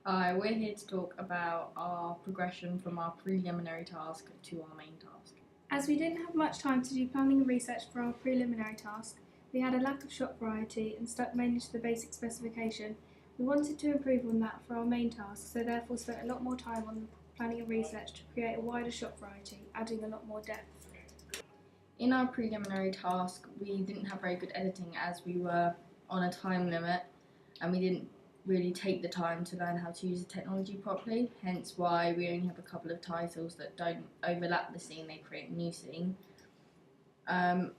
Hi, we're here to talk about our progression from our preliminary task to our main task. As we didn't have much time to do planning and research for our preliminary task, we had a lack of shop variety and stuck mainly to the basic specification. We wanted to improve on that for our main task, so therefore spent a lot more time on planning and research to create a wider shop variety, adding a lot more depth. In our preliminary task, we didn't have very good editing as we were on a time limit and we didn't really take the time to learn how to use the technology properly, hence why we only have a couple of titles that don't overlap the scene, they create a new scene.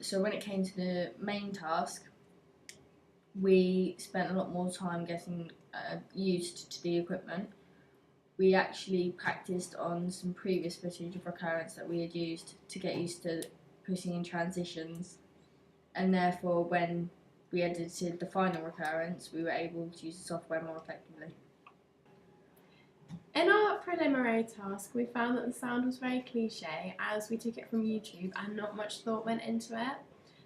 So when it came to the main task, we spent a lot more time getting used to the equipment. We actually practiced on some previous footage of recurrence that we had used to get used to putting in transitions, and therefore when we edited the final recurrence we were able to use the software more effectively. In our preliminary task, we found that the sound was very cliche as we took it from YouTube and not much thought went into it.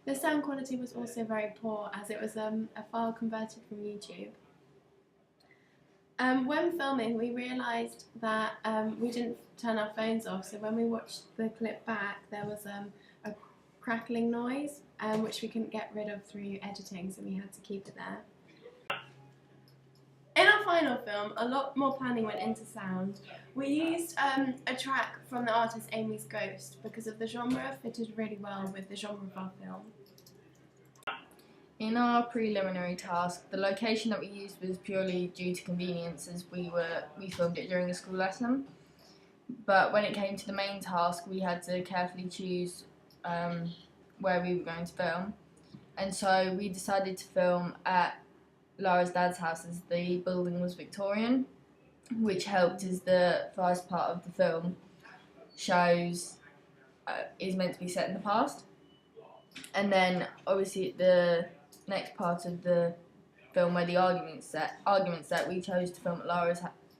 The sound quality was also very poor as it was a file converted from YouTube. When filming, we realised that we didn't turn our phones off, so when we watched the clip back, there was a crackling noise, which we couldn't get rid of through editing, so we had to keep it there. In our final film, a lot more planning went into sound. We used a track from the artist Amy's Ghost because of the genre fitted really well with the genre of our film. In our preliminary task, the location that we used was purely due to convenience as we filmed it during a school lesson. But when it came to the main task, we had to carefully choose where we were going to film. And so we decided to film at Lara's dad's house as the building was Victorian, which helped as the first part of the film is meant to be set in the past. And then obviously the next part of the film where the arguments set, we chose to film at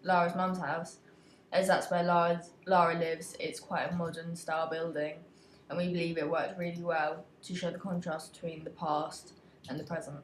Lara's mum's house, as that's where Lara lives. It's quite a modern style building, and we believe it worked really well to show the contrast between the past and the present.